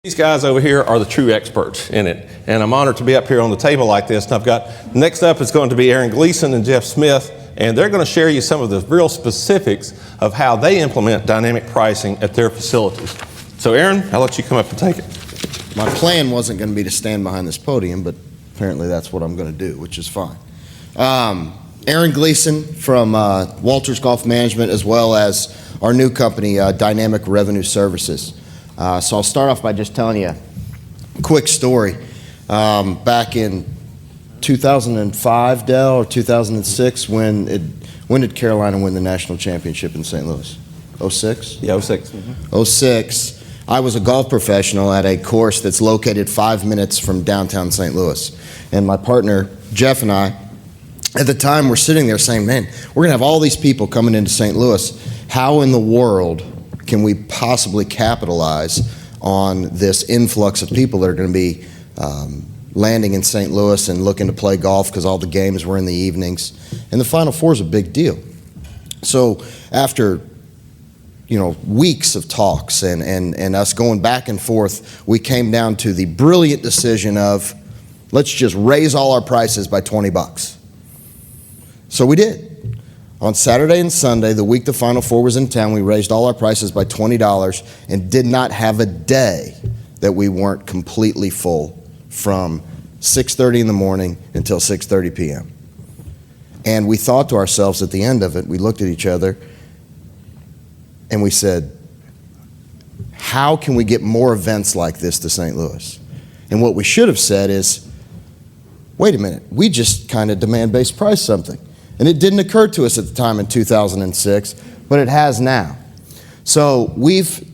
These guys over here are the true experts in it, and I'm honored to be up here on the table like this. And I've got, next up is going to be Aaron Gleason and Jeff Smith, and they're going to share you some of the real specifics of how they implement dynamic pricing at their facilities. So Aaron, I'll let you come up and take it. My plan wasn't going to be to stand behind this podium, but apparently that's what I'm going to do, which is fine. Aaron Gleason from Walters Golf Management, as well as our new company, Dynamic Revenue Services. So I'll start off by just telling you a quick story. Back in 2005, Dell, or 2006, when did Carolina win the national championship in St. Louis? 06? Yeah, 06. Mm-hmm. 06. I was a golf professional at a course that's located 5 minutes from downtown St. Louis. And my partner, Jeff, and I, at the time, were sitting there saying, man, we're going to have all these people coming into St. Louis. How in the world can we possibly capitalize on this influx of people that are going to be landing in St. Louis and looking to play golf because all the games were in the evenings? And the Final Four is a big deal. So after weeks of talks and us going back and forth, we came down to the brilliant decision of, let's just raise all our prices by $20. So we did. On Saturday and Sunday, the week the Final Four was in town, we raised all our prices by $20 and did not have a day that we weren't completely full from 6:30 in the morning until 6:30 p.m. And we thought to ourselves at the end of it, we looked at each other and we said, how can we get more events like this to St. Louis? And what we should have said is, wait a minute, we just kind of demand-based price something. And it didn't occur to us at the time in 2006, but it has now. So we've,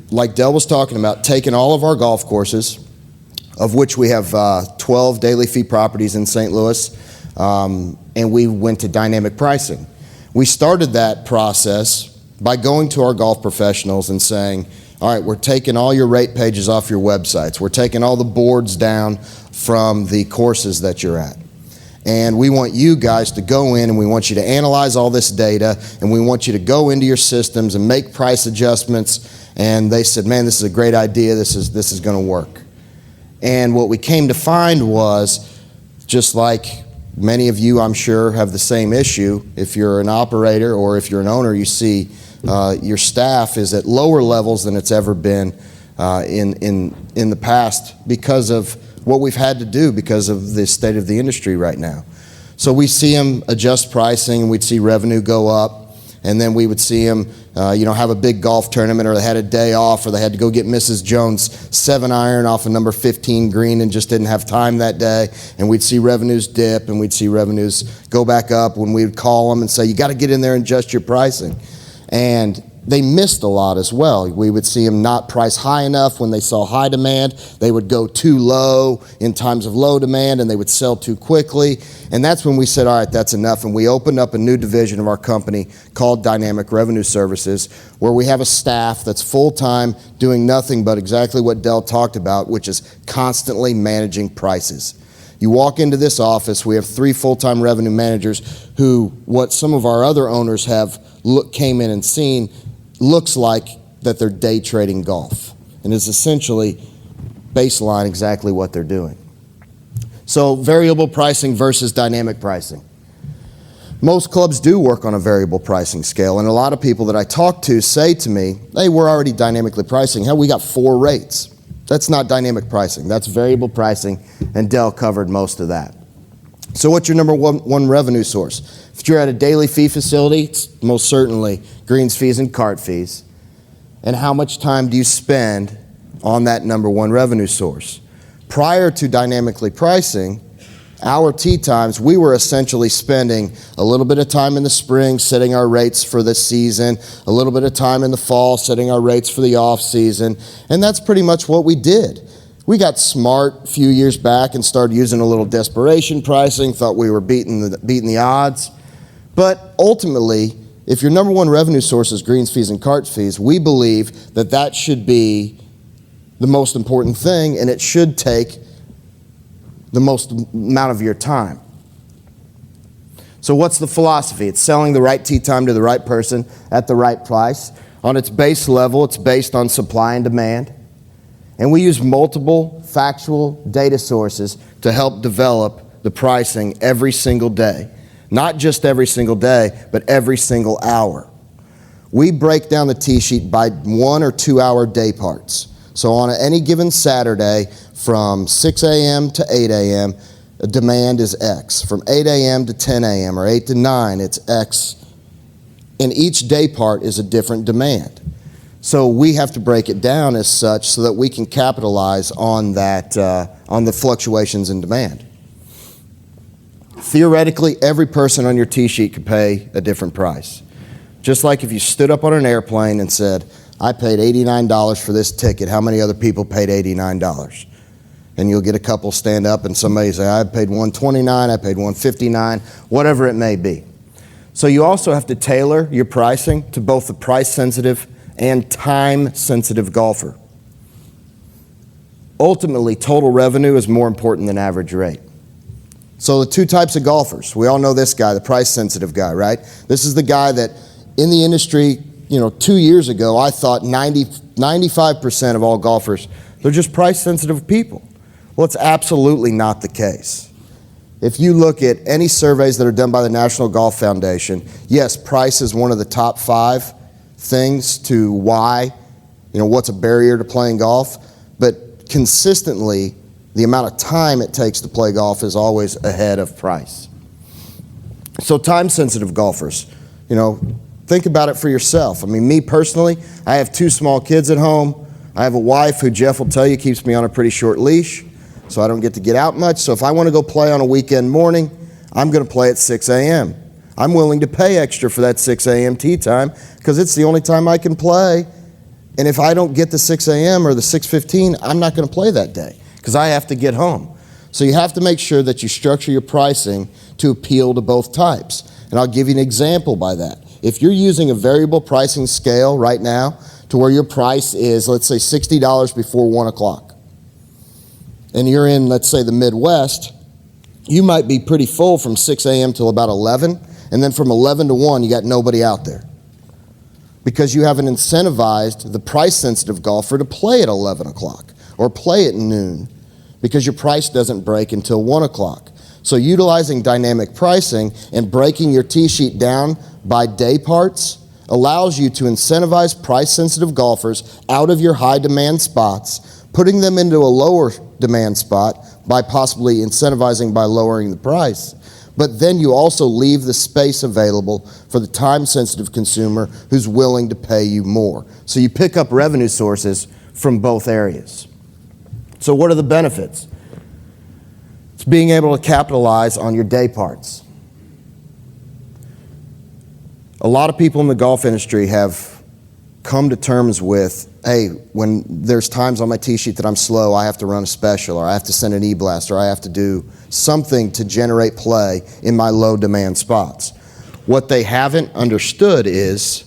like Dell was talking about, taken all of our golf courses, of which we have 12 daily fee properties in St. Louis, and we went to dynamic pricing. We started that process by going to our golf professionals and saying, all right, we're taking all your rate pages off your websites. We're taking all the boards down from the courses that you're at. And we want you guys to go in and we want you to analyze all this data and we want you to go into your systems and make price adjustments. And they said, man, this is a great idea. This is going to work. And what we came to find was, just like many of you, I'm sure, have the same issue. If you're an operator or if you're an owner, you see your staff is at lower levels than it's ever been in the past because of what we've had to do because of the state of the industry right now. So we see them adjust pricing, and we'd see revenue go up, and then we would see them have a big golf tournament, or they had a day off, or they had to go get Mrs. Jones 7-iron off a number 15 green and just didn't have time that day, and we'd see revenues dip, and we'd see revenues go back up when we would call them and say, you got to get in there and adjust your pricing. And they missed a lot as well. We would see them not price high enough when they saw high demand. They would go too low in times of low demand, and they would sell too quickly. And that's when we said, all right, that's enough. And we opened up a new division of our company called Dynamic Revenue Services, where we have a staff that's full-time doing nothing but exactly what Dell talked about, which is constantly managing prices. You walk into this office, we have 3 full-time revenue managers who, what some of our other owners have came in and seen, looks like that they're day trading golf, and is essentially baseline exactly what they're doing. So variable pricing versus dynamic pricing. Most clubs do work on a variable pricing scale, and a lot of people that I talk to say to me, hey, we're already dynamically pricing. Hell, we got 4 rates. That's not dynamic pricing. That's variable pricing, and Dell covered most of that. So what's your number one revenue source? If you're at a daily fee facility, it's most certainly greens fees and cart fees. And how much time do you spend on that number one revenue source? Prior to dynamically pricing, our tee times, we were essentially spending a little bit of time in the spring setting our rates for the season, a little bit of time in the fall setting our rates for the off season, and that's pretty much what we did. We got smart a few years back and started using a little desperation pricing, thought we were beating the odds. But ultimately, if your number one revenue source is greens fees and cart fees, we believe that that should be the most important thing, and it should take the most amount of your time. So what's the philosophy? It's selling the right tee time to the right person at the right price. On its base level, it's based on supply and demand. And we use multiple factual data sources to help develop the pricing every single day. Not just every single day, but every single hour. We break down the tee sheet by 1 or 2 hour day parts. So on any given Saturday, from 6 a.m. to 8 a.m., demand is X. From 8 a.m. to 10 a.m. or 8 to 9, it's X. And each day part is a different demand. So we have to break it down as such so that we can capitalize on that, on the fluctuations in demand. Theoretically, every person on your tee sheet could pay a different price. Just like if you stood up on an airplane and said, I paid $89 for this ticket, how many other people paid $89? And you'll get a couple stand up and somebody say, I paid $129, I paid $159, whatever it may be. So you also have to tailor your pricing to both the price-sensitive and time-sensitive golfer. Ultimately, total revenue is more important than average rate. So the two types of golfers, we all know this guy, the price-sensitive guy, right? This is the guy that in the industry, 2 years ago, I thought 95% of all golfers, they're just price-sensitive people. Well, it's absolutely not the case. If you look at any surveys that are done by the National Golf Foundation, yes, price is one of the top 5 things to why, what's a barrier to playing golf, but consistently, the amount of time it takes to play golf is always ahead of price. So time-sensitive golfers, think about it for yourself. I mean, me personally, I have 2 small kids at home. I have a wife who Jeff will tell you keeps me on a pretty short leash, so I don't get to get out much. So if I want to go play on a weekend morning, I'm going to play at 6 a.m. I'm willing to pay extra for that 6 a.m. tee time because it's the only time I can play. And if I don't get the 6 a.m. or the 6:15, I'm not going to play that day because I have to get home. So you have to make sure that you structure your pricing to appeal to both types. And I'll give you an example by that. If you're using a variable pricing scale right now to where your price is, let's say $60 before 1 o'clock, and you're in, let's say, the Midwest, you might be pretty full from 6 a.m. till about 11, and then from 11 to 1, you got nobody out there. Because you haven't incentivized the price-sensitive golfer to play at 11 o'clock or play at noon because your price doesn't break until 1 o'clock. So utilizing dynamic pricing and breaking your tee sheet down by day parts allows you to incentivize price-sensitive golfers out of your high-demand spots, putting them into a lower demand spot by possibly incentivizing by lowering the price. But then you also leave the space available for the time-sensitive consumer who's willing to pay you more. So you pick up revenue sources from both areas. So what are the benefits? It's being able to capitalize on your day parts. A lot of people in the golf industry have come to terms with, hey, when there's times on my tee sheet that I'm slow, I have to run a special, or I have to send an e-blast, or I have to do something to generate play in my low demand spots. What they haven't understood is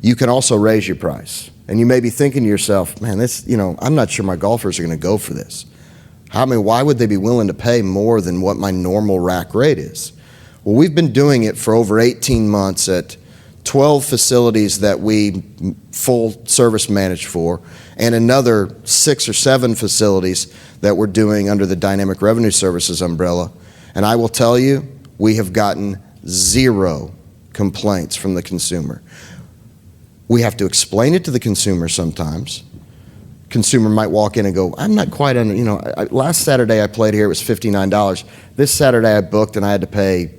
you can also raise your price. And you may be thinking to yourself, man, I'm not sure my golfers are going to go for this. Why would they be willing to pay more than what my normal rack rate is? Well, we've been doing it for over 18 months at 12 facilities that we full service manage for, and another 6 or 7 facilities that we're doing under the Dynamic Revenue Services umbrella. And I will tell you, we have gotten 0 complaints from the consumer. We have to explain it to the consumer sometimes. Consumer might walk in and go, I'm not quite under, last Saturday I played here, it was $59. This Saturday I booked and I had to pay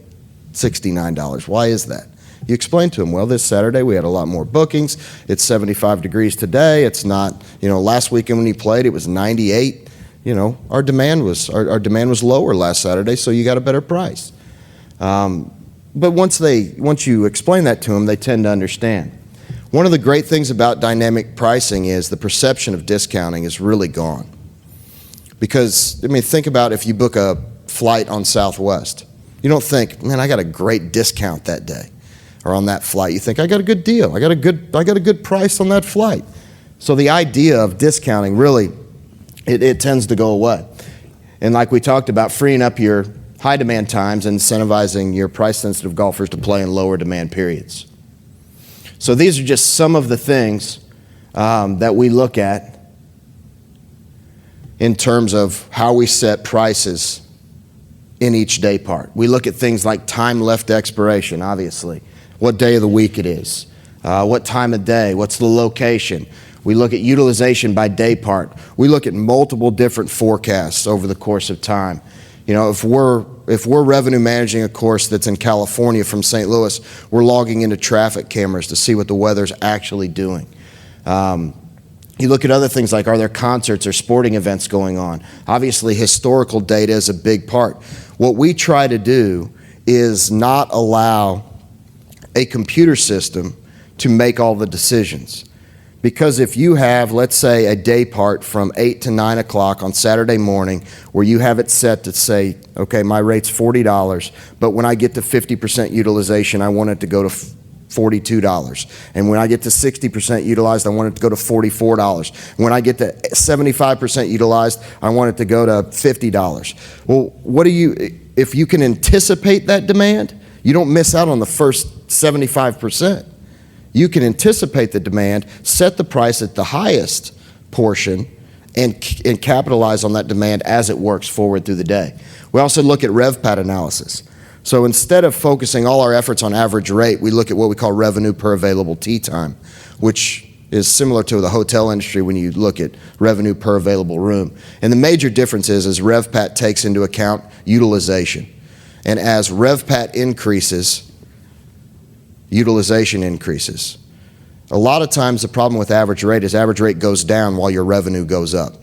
$69. Why is that? You explain to them, well, this Saturday we had a lot more bookings. It's 75 degrees today. It's not, last weekend when you played, it was 98. Our demand was lower last Saturday, so you got a better price. But once you explain that to them, they tend to understand. One of the great things about dynamic pricing is the perception of discounting is really gone. Because, think about if you book a flight on Southwest. You don't think, man, I got a great discount that day. Or on that flight, you think, I got a good deal. I got a good price on that flight. So the idea of discounting really, it tends to go away. And like we talked about, freeing up your high demand times and incentivizing your price sensitive golfers to play in lower demand periods. So these are just some of the things that we look at in terms of how we set prices in each day part. We look at things like time left to expiration, obviously, what day of the week it is, what time of day, what's the location. We look at utilization by day part. We look at multiple different forecasts over the course of time. You know, if we're revenue managing a course that's in California from St. Louis, we're logging into traffic cameras to see what the weather's actually doing. You look at other things like, are there concerts or sporting events going on? Obviously, historical data is a big part. What we try to do is not allow a computer system to make all the decisions. Because if you have, let's say, a day part from 8 to 9 o'clock on Saturday morning where you have it set to say, okay, my rate's $40, but when I get to 50% utilization, I want it to go to $42. And when I get to 60% utilized, I want it to go to $44. When I get to 75% utilized, I want it to go to $50. Well, if you can anticipate that demand, you don't miss out on the first 75%. You can anticipate the demand, set the price at the highest portion, and capitalize on that demand as it works forward through the day. We also look at RevPAT analysis. So instead of focusing all our efforts on average rate, we look at what we call revenue per available tee time, which is similar to the hotel industry when you look at revenue per available room. And the major difference is RevPAT takes into account utilization. And as RevPAT increases, utilization increases. A lot of times the problem with average rate goes down while your revenue goes up.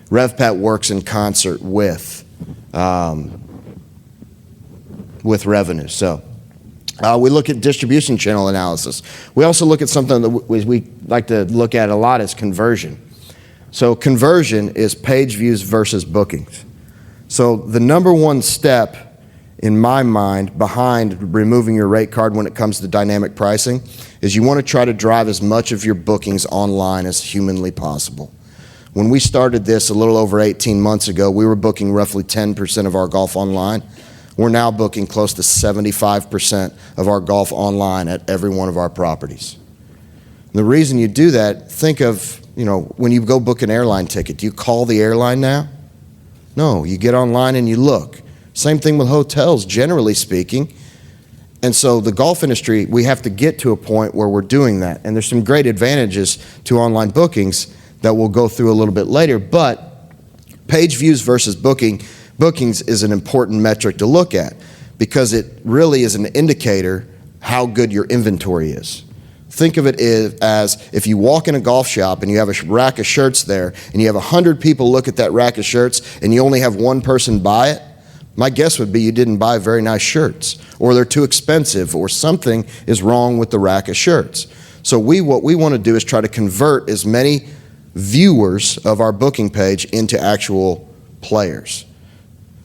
RevPAT works in concert with revenue. So we look at distribution channel analysis. We also look at something that we like to look at a lot is conversion. So conversion is page views versus bookings. So the number one step in my mind behind removing your rate card when it comes to dynamic pricing is you want to try to drive as much of your bookings online as humanly possible. When we started this a little over 18 months ago, we were booking roughly 10% of our golf online. We're now booking close to 75% of our golf online at every one of our properties. The reason you do that, think of, when you go book an airline ticket, do you call the airline now? No, you get online and you look. Same thing with hotels, generally speaking. And so the golf industry, we have to get to a point where we're doing that. And there's some great advantages to online bookings that we'll go through a little bit later. But page views versus bookings is an important metric to look at because it really is an indicator how good your inventory is. Think of it as if you walk in a golf shop and you have a rack of shirts there and you have 100 people look at that rack of shirts and you only have one person buy it, my guess would be you didn't buy very nice shirts, or they're too expensive, or something is wrong with the rack of shirts. So what we want to do is try to convert as many viewers of our booking page into actual players.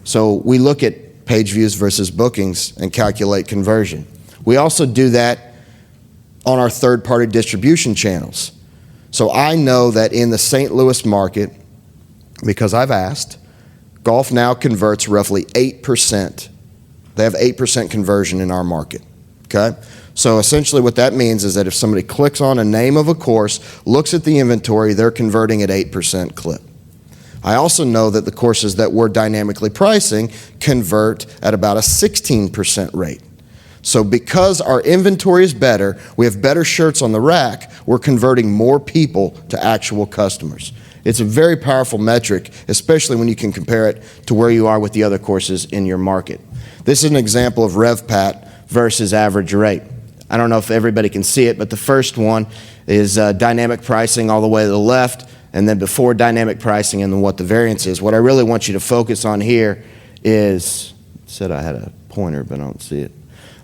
So we look at page views versus bookings and calculate conversion. We also do that on our third-party distribution channels. So I know that in the St. Louis market, because I've asked, golf now converts roughly 8%. They have 8% conversion in our market, okay? So essentially what that means is that if somebody clicks on a name of a course, looks at the inventory, they're converting at 8% clip. I also know that the courses that we're dynamically pricing convert at about a 16% rate. So because our inventory is better, we have better shirts on the rack, we're converting more people to actual customers. It's a very powerful metric, especially when you can compare it to where you are with the other courses in your market. This is an example of RevPAT versus average rate. I don't know if everybody can see it, but the first one is dynamic pricing all the way to the left, and then before dynamic pricing and then what the variance is. What I really want you to focus on here is, said I had a pointer, but I don't see it.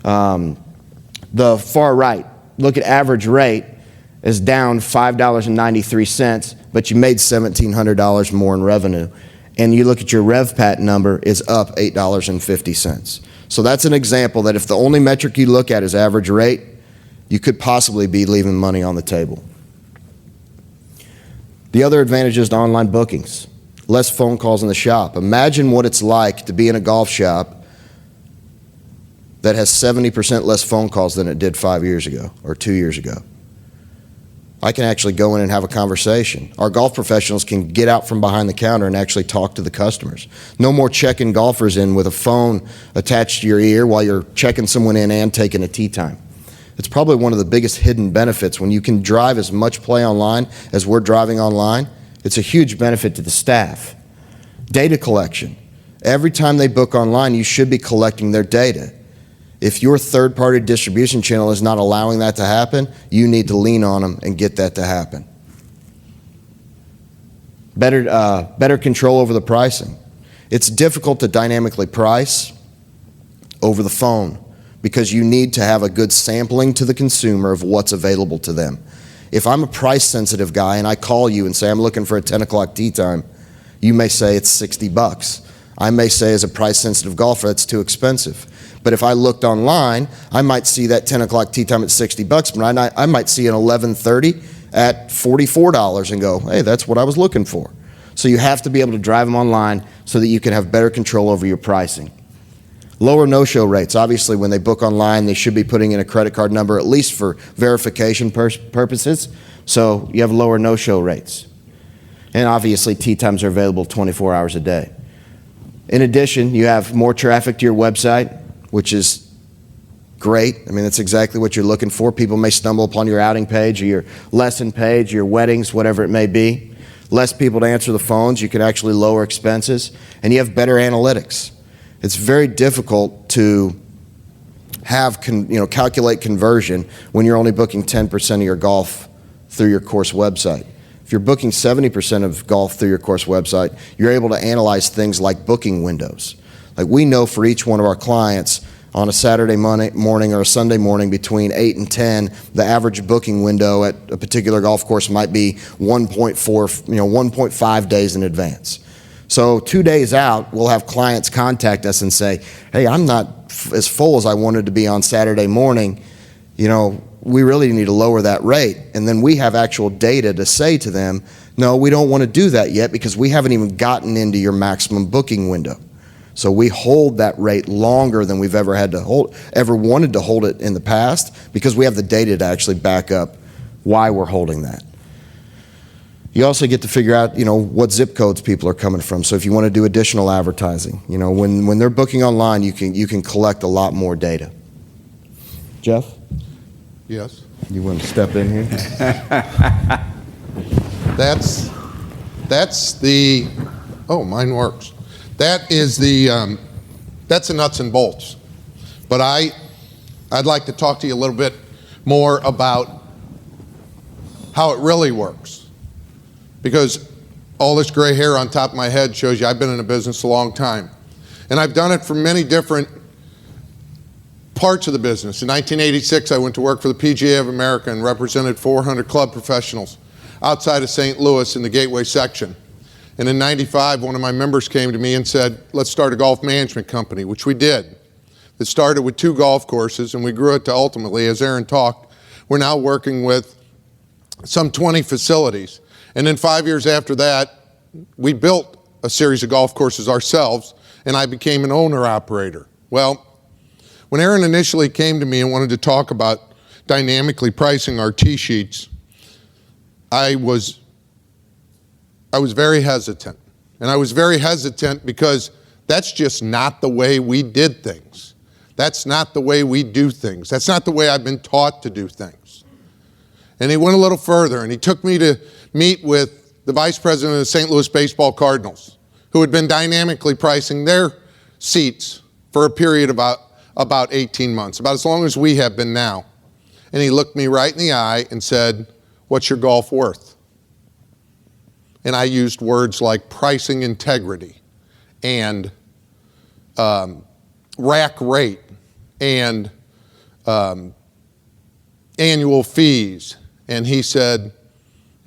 The far right, look at average rate is down $5.93, but you made $1,700 more in revenue. And you look at your RevPAT number is up $8.50. So that's an example that if the only metric you look at is average rate, you could possibly be leaving money on the table. The other advantage is to online bookings. Less phone calls in the shop. Imagine what it's like to be in a golf shop that has 70% less phone calls than it did 5 years ago or 2 years ago. I can actually go in and have a conversation. Our golf professionals can get out from behind the counter and actually talk to the customers. No more checking golfers in with a phone attached to your ear while you're checking someone in and taking a tee time. It's probably one of the biggest hidden benefits. When you can drive as much play online as we're driving online, it's a huge benefit to the staff. Data collection. Every time they book online, you should be collecting their data. If your third-party distribution channel is not allowing that to happen, you need to lean on them and get that to happen. Better control over the pricing. It's difficult to dynamically price over the phone because you need to have a good sampling to the consumer of what's available to them. If I'm a price-sensitive guy and I call you and say I'm looking for a 10 o'clock tee time, you may say it's $60. I may say as a price-sensitive golfer that's too expensive. But if I looked online, I might see that 10 o'clock tee time at $60, but I might see an 11:30 at $44 and go, hey, that's what I was looking for. So you have to be able to drive them online so that you can have better control over your pricing. Lower no-show rates. Obviously, when they book online, they should be putting in a credit card number, at least for verification purposes, so you have lower no-show rates. And obviously, tee times are available 24 hours a day. In addition, you have more traffic to your website, which is great. I mean, that's exactly what you're looking for. People may stumble upon your outing page or your lesson page, your weddings, whatever it may be. Less people to answer the phones, you can actually lower expenses, and you have better analytics. It's very difficult to have calculate conversion when you're only booking 10% of your golf through your course website. If you're booking 70% of golf through your course website, you're able to analyze things like booking windows. Like we know for each one of our clients on a Saturday morning or a Sunday morning between 8 and 10, the average booking window at a particular golf course might be 1.5 days in advance. So 2 days out, we'll have clients contact us and say, hey, I'm not as full as I wanted to be on Saturday morning. We really need to lower that rate. And then we have actual data to say to them, no, we don't want to do that yet because we haven't even gotten into your maximum booking window. So we hold that rate longer than we've ever wanted to hold it in the past because we have the data to actually back up why we're holding that. You also get to figure out, what zip codes people are coming from. So if you want to do additional advertising, when they're booking online, you can collect a lot more data. Jeff? Yes. You want to step in here? That's the, oh, mine works. That is that's the nuts and bolts. But I'd like to talk to you a little bit more about how it really works. Because all this gray hair on top of my head shows you I've been in the business a long time. And I've done it for many different parts of the business. In 1986, I went to work for the PGA of America and represented 400 club professionals outside of St. Louis in the Gateway section. And in '95, one of my members came to me and said, let's start a golf management company, which we did. It started with 2 golf courses, and we grew it to ultimately, as Aaron talked, we're now working with some 20 facilities. And then 5 years after that, we built a series of golf courses ourselves, and I became an owner-operator. Well, when Aaron initially came to me and wanted to talk about dynamically pricing our tee sheets, I was very hesitant. And I was very hesitant because that's just not the way we did things. That's not the way we do things. That's not the way I've been taught to do things. And he went a little further, and he took me to meet with the vice president of the St. Louis Baseball Cardinals, who had been dynamically pricing their seats for a period of about 18 months, about as long as we have been now. And he looked me right in the eye and said, what's your golf worth? And I used words like pricing integrity and rack rate and annual fees. And he said,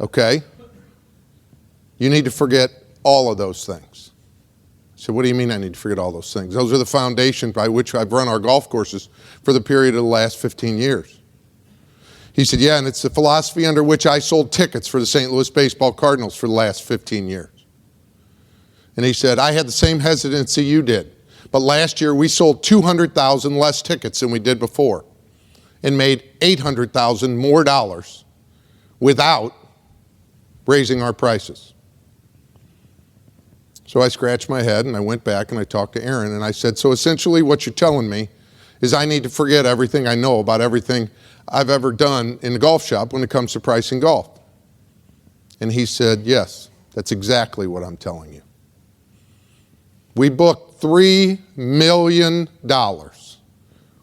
okay, you need to forget all of those things. I said, what do you mean I need to forget all those things? Those are the foundation by which I've run our golf courses for the period of the last 15 years. He said, yeah, and it's the philosophy under which I sold tickets for the St. Louis Baseball Cardinals for the last 15 years. And he said, I had the same hesitancy you did, but last year we sold 200,000 less tickets than we did before and made $800,000 more dollars without raising our prices. So I scratched my head and I went back and I talked to Aaron and I said, so essentially what you're telling me is I need to forget everything I know about everything I've ever done in the golf shop when it comes to pricing golf. And he said, yes, that's exactly what I'm telling you. We booked $3 million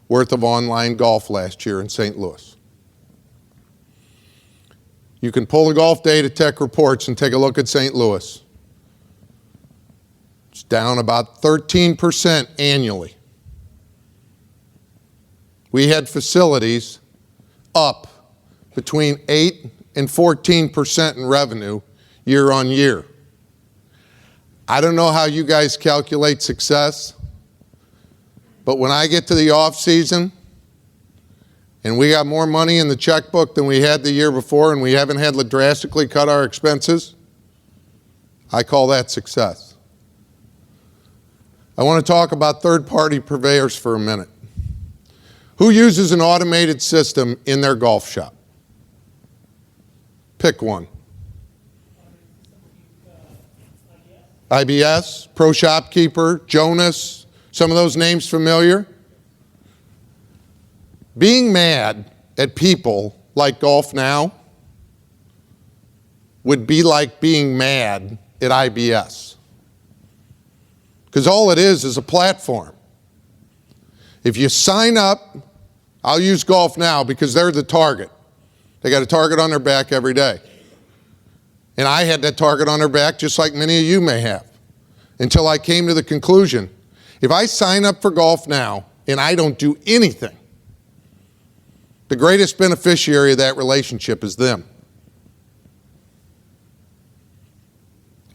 worth of online golf last year in St. Louis. You can pull the Golf Data Tech reports and take a look at St. Louis. It's down about 13% annually. We had facilities up between 8 and 14% in revenue year on year. I don't know how you guys calculate success, but when I get to the off season and we got more money in the checkbook than we had the year before and we haven't had to drastically cut our expenses, I call that success. I want to talk about third-party purveyors for a minute. Who uses an automated system in their golf shop? Pick one. IBS, Pro Shopkeeper, Jonas, some of those names familiar? Being mad at people like Golf Now would be like being mad at IBS. Because all it is a platform. If you sign up, I'll use Golf Now because they're the target. They got a target on their back every day. And I had that target on their back just like many of you may have, until I came to the conclusion, if I sign up for Golf Now and I don't do anything, the greatest beneficiary of that relationship is them.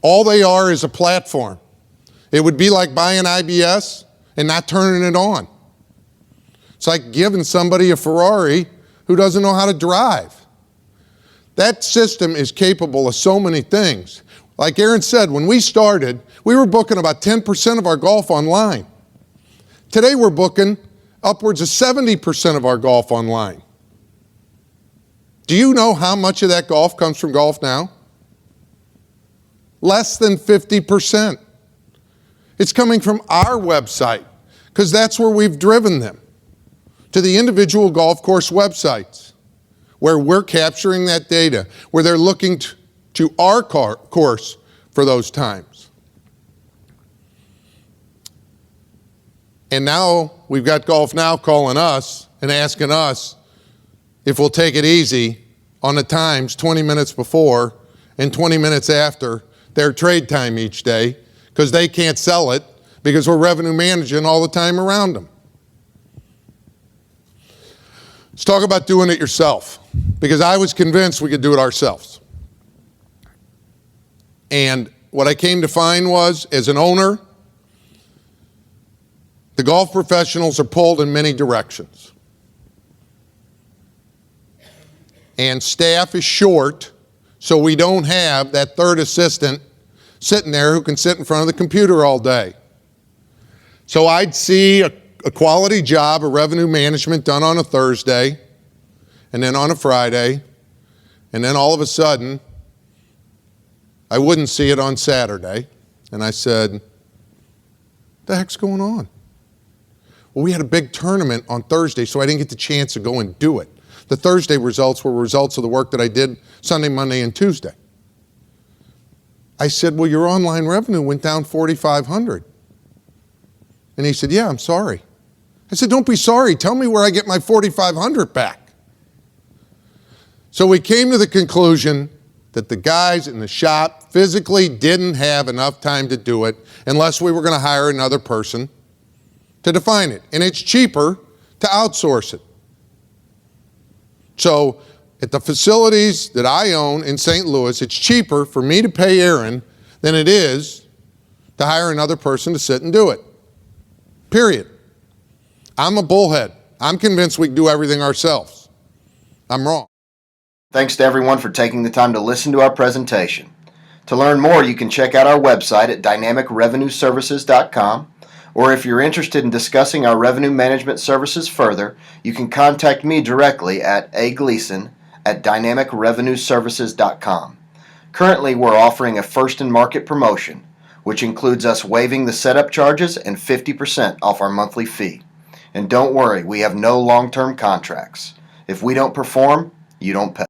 All they are is a platform. It would be like buying IBS and not turning it on. It's like giving somebody a Ferrari who doesn't know how to drive. That system is capable of so many things. Like Aaron said, when we started, we were booking about 10% of our golf online. Today we're booking upwards of 70% of our golf online. Do you know how much of that golf comes from Golf Now? Less than 50%. It's coming from our website, because that's where we've driven them, to the individual golf course websites, where we're capturing that data, where they're looking to our course for those times. And now we've got Golf Now calling us and asking us if we'll take it easy on the times 20 minutes before and 20 minutes after their trade time each day, because they can't sell it because we're revenue managing all the time around them. Let's talk about doing it yourself, because I was convinced we could do it ourselves. And what I came to find was, as an owner, the golf professionals are pulled in many directions. And staff is short, so we don't have that third assistant sitting there who can sit in front of the computer all day. So I'd see a quality job of revenue management done on a Thursday, and then on a Friday, and then all of a sudden, I wouldn't see it on Saturday. And I said, what the heck's going on? Well, we had a big tournament on Thursday, so I didn't get the chance to go and do it. The Thursday results were results of the work that I did Sunday, Monday, and Tuesday. I said, well, your online revenue went down $4,500. And he said, yeah, I'm sorry. I said, don't be sorry. Tell me where I get my $4,500 back. So we came to the conclusion that the guys in the shop physically didn't have enough time to do it unless we were going to hire another person to define it. And it's cheaper to outsource it. So at the facilities that I own in St. Louis, it's cheaper for me to pay Aaron than it is to hire another person to sit and do it. Period. I'm a bullhead. I'm convinced we can do everything ourselves. I'm wrong. Thanks to everyone for taking the time to listen to our presentation. To learn more, you can check out our website at dynamicrevenueservices.com, or if you're interested in discussing our revenue management services further, you can contact me directly at Gleason at dynamicrevenueservices.com. Currently, we're offering a first-in-market promotion, which includes us waiving the setup charges and 50% off our monthly fee. And don't worry, we have no long-term contracts. If we don't perform, you don't pay.